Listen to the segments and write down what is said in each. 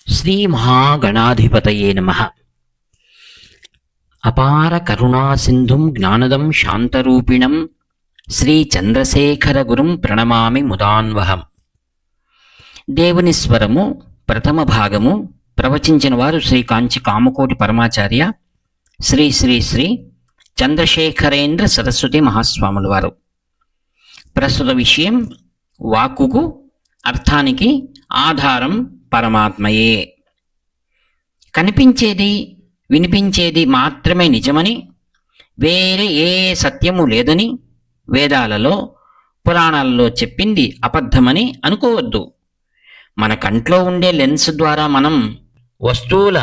శ్రీ మహాగణాధిపతయే నమః. అపార కరుణా సింధుం జ్ఞానదం శాంతరూపిణం శ్రీ చంద్రశేఖర గురుం ప్రణమామి ముదాన్వహం. దేవుని స్వరము ప్రథమ భాగము ప్రవచించిన వారు శ్రీ కాంచి కామకోటి పరమాచార్య శ్రీ శ్రీ శ్రీ చంద్రశేఖరేంద్ర సరస్వతి మహాస్వాముల వారు. ప్రస్తుత విషయం వాక్కుకు అర్థానికి ఆధారం పరమాత్మయే. కనిపించేది వినిపించేది మాత్రమే నిజమని, వేరే ఏ సత్యము లేదని వేదాలలో పురాణాలలో చెప్పింది అబద్ధమని అనుకోవద్దు. మన కంట్లో ఉండే లెన్స్ ద్వారా మనం వస్తువుల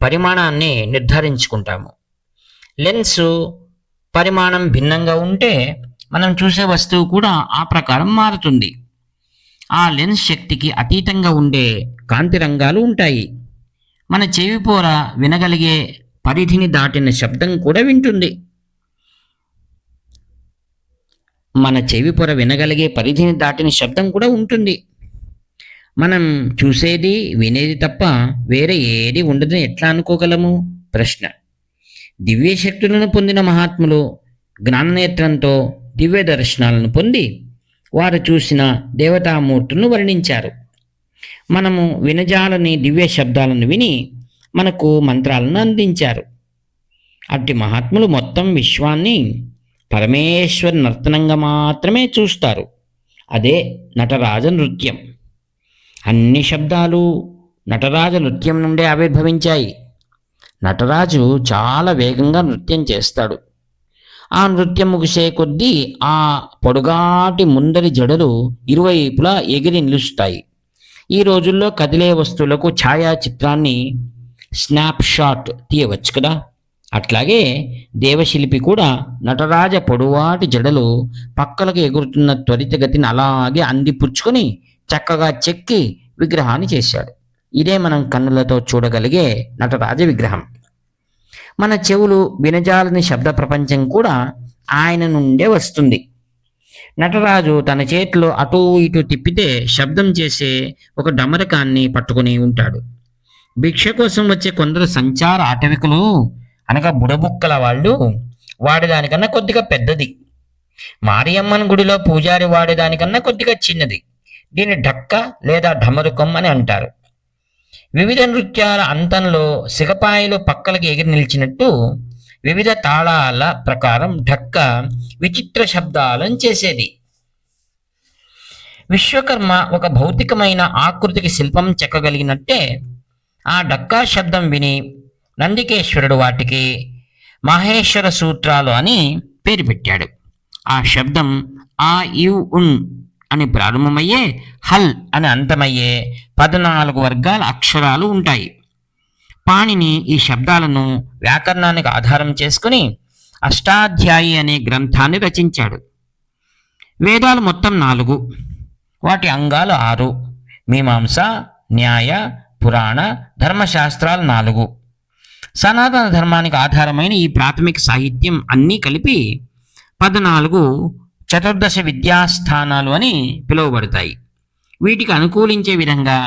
పరిమాణాన్ని నిర్ధారించుకుంటాము. లెన్సు పరిమాణం భిన్నంగా ఉంటే మనం చూసే వస్తువు కూడా ఆ ప్రకారం మారుతుంది. ఆ లెన్స్ శక్తికి అతీతంగా ఉండే కాంతి రంగాలు ఉంటాయి. మన చెవిపోర వినగలిగే పరిధిని దాటిన శబ్దం కూడా వింటుంది. మన చెవిపొర వినగలిగే పరిధిని దాటిన శబ్దం కూడా ఉంటుంది. మనం చూసేది వినేది తప్ప వేరే ఏది ఉండదని ఎట్లా అనుకోగలము? ప్రశ్న. దివ్య శక్తులను పొందిన మహాత్ములు జ్ఞాననేత్రంతో దివ్య దర్శనాలను పొంది వారు చూసిన దేవతామూర్తులను వర్ణించారు. మనము వినజాలని దివ్య శబ్దాలను విని మనకు మంత్రాలను అందించారు. అట్టి మహాత్ములు మొత్తం విశ్వాన్ని పరమేశ్వర నర్తనంగా మాత్రమే చూస్తారు. అదే నటరాజ నృత్యం. అన్ని శబ్దాలు నటరాజ నృత్యం నుండే ఆవిర్భవించాయి. నటరాజు చాలా వేగంగా నృత్యం చేస్తాడు. ఆ నృత్యం ముగిసే కొద్దీ ఆ పొడుగాటి ముందరి జడలు ఇరువైపులా ఎగిరి నిలుస్తాయి. ఈ రోజుల్లో కదిలే వస్తువులకు ఛాయాచిత్రాన్ని స్నాప్షాట్ తీయవచ్చు కదా. అట్లాగే దేవశిల్పి కూడా నటరాజ పొడువాటి జడలు పక్కలకు ఎగురుతున్న త్వరితగతిని అలాగే అందిపుచ్చుకొని చక్కగా చెక్కి విగ్రహాన్ని చేశాడు. ఇదే మనం కన్నులతో చూడగలిగే నటరాజ విగ్రహం. మన చెవులు వినజాలని శబ్ద ప్రపంచం కూడా ఆయన నుండే వస్తుంది. నటరాజు తన చేతిలో అటూ ఇటూ తిప్పితే శబ్దం చేసే ఒక డమరకాన్ని పట్టుకుని ఉంటాడు. భిక్ష కోసం వచ్చే కొందరు సంచార ఆటవికులు అనగా బుడబుక్కల వాళ్ళు వాడేదానికన్నా కొద్దిగా పెద్దది. మారియమ్మన్ గుడిలో పూజారి వాడేదానికన్నా కొద్దిగా చిన్నది. దీన్ని ఢక్క లేదా ఢమరుకం అని అంటారు. వివిధ నృత్యాల అంతంలో సిగపాయలు పక్కలకి ఎగిరి నిలిచినట్టు వివిధ తాళాల ప్రకారం ఢక్క విచిత్ర శబ్దాలను చేసేది. విశ్వకర్మ ఒక భౌతికమైన ఆకృతికి శిల్పం చెక్కగలిగినట్టే ఆ డక్కా శబ్దం విని నందికేశ్వరుడు వాటికి మహేశ్వర సూత్రాలు అని పేరు పెట్టాడు. ఆ శబ్దం ఆ ఇవ్ ఉన్ అని ప్రారంభమయ్యే హల్ అని అంతమయ్యే 14 వర్గాల అక్షరాలు ఉంటాయి. పాణిని ఈ శబ్దాలను వ్యాకరణానికి ఆధారం చేసుకుని అష్టాధ్యాయి అనే గ్రంథాన్ని రచించాడు. వేదాలు మొత్తం 4, వాటి అంగాలు 6. మీమాంస, న్యాయ, పురాణ, ధర్మశాస్త్రాలు 4. సనాతన ధర్మానికి ఆధారమైన ఈ ప్రాథమిక సాహిత్యం అన్నీ కలిపి 14 చతుర్దశ విద్యాస్థానాలు అని పిలువబడతాయి. వీటికి అనుకూలించే విధంగా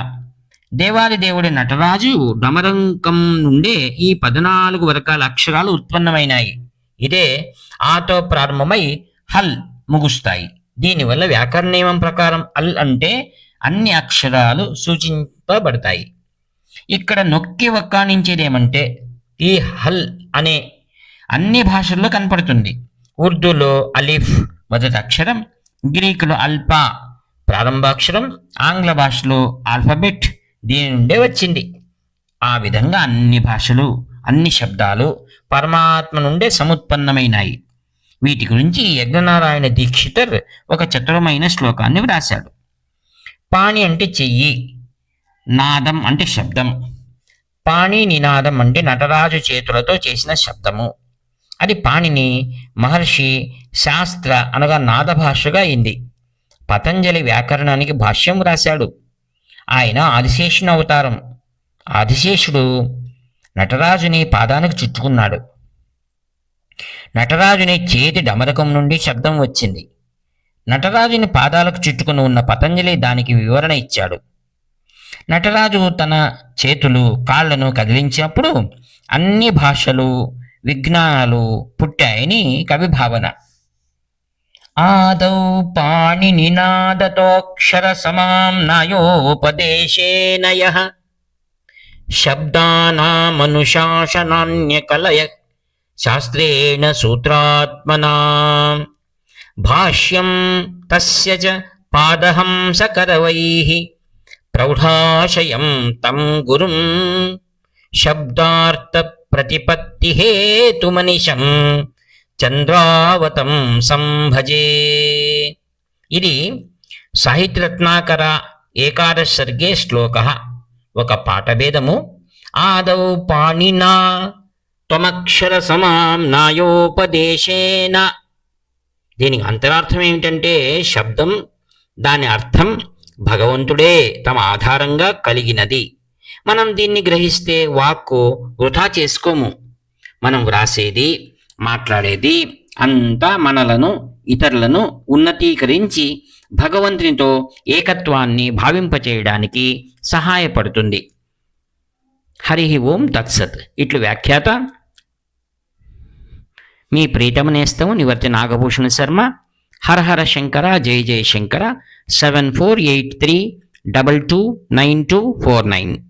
దేవాది దేవుడి నటరాజు డమరంకం నుండే ఈ 14 వర్గాల అక్షరాలు ఉత్పన్నమైనాయి. ఇదే ఆతో ప్రారంభమై హల్ ముగుస్తాయి. దీనివల్ల వ్యాకరణ నియమం ప్రకారం అల్ అంటే అన్ని అక్షరాలు సూచింపబడతాయి. ఇక్కడ నొక్కి వక్కాణించేదేమంటే ఈ హల్ అనే అన్ని భాషల్లో కనపడుతుంది. ఉర్దూలో అలిఫ్ మొదటి అక్షరం, గ్రీకులో అల్పా ప్రారంభాక్షరం, ఆంగ్ల భాషలో ఆల్ఫబెట్ దీని నుండే వచ్చింది. ఆ విధంగా అన్ని భాషలు అన్ని శబ్దాలు పరమాత్మ నుండే సముత్పన్నమైనాయి. వీటి గురించి యజ్ఞనారాయణ దీక్షితర్ ఒక చతురమైన శ్లోకాన్ని వ్రాశాడు. పాణి అంటే చెయ్యి, నాదం అంటే శబ్దం. పాణి నినాదం అంటే నటరాజు చేతులతో చేసిన శబ్దము. అది పాణిని మహర్షి శాస్త్ర అనగా నాద భాషగా అయింది. పతంజలి వ్యాకరణానికి భాష్యం రాశాడు. ఆయన ఆదిశేషుని అవతారం. ఆదిశేషుడు నటరాజుని పాదానికి చుట్టుకున్నాడు. నటరాజుని చేతి డమరకం నుండి శబ్దం వచ్చింది. నటరాజుని పాదాలకు చుట్టుకుని ఉన్న పతంజలి దానికి వివరణ ఇచ్చాడు. నటరాజు తన చేతులు కాళ్లను కదిలించినప్పుడు అన్ని భాషలు విజ్ఞానాలు పుట్టాయని కవి భావన. ఆదౌ పాణినినాదతోక్షర సమాం నాయోపదేశేన యః శబ్దానామనుశాసనాన్యకలయ శాస్త్రేణ సూత్రాత్మనా భాష్యం తస్య చ పాదహంసకరవైః ప్రౌఢాశయం తం గురుం శబ్దార్థ ప్రతిపత్తి హేతుమనిషం చంద్రావతం సంభజే. ఇది సాహిత్యరత్నాకర ఏకాదశ సర్గే శ్లోక. ఒక పాఠభేదము. ఆదౌ పాణినా త్వమక్షర సమాం నాయోపదేశేన. దీనికి అంతరార్థం ఏమిటంటే శబ్దం, దాని అర్థం భగవంతుడే తమ ఆధారంగా కలిగినది. మనం దీన్ని గ్రహిస్తే వాక్కు వృధా చేసుకోము. మనం వ్రాసేది మాట్లాడేది అంతా మనలను ఇతరులను ఉన్నతీకరించి భగవంతునితో ఏకత్వాన్ని భావింపచేయడానికి సహాయపడుతుంది. హరి ఓం తత్సత్. ఇట్లు వ్యాఖ్యాత మీ ప్రీతమ నేస్తము నివర్తి నాగభూషణ శర్మ. హర హర శంకర, జయ జయ శంకర. 7483229249.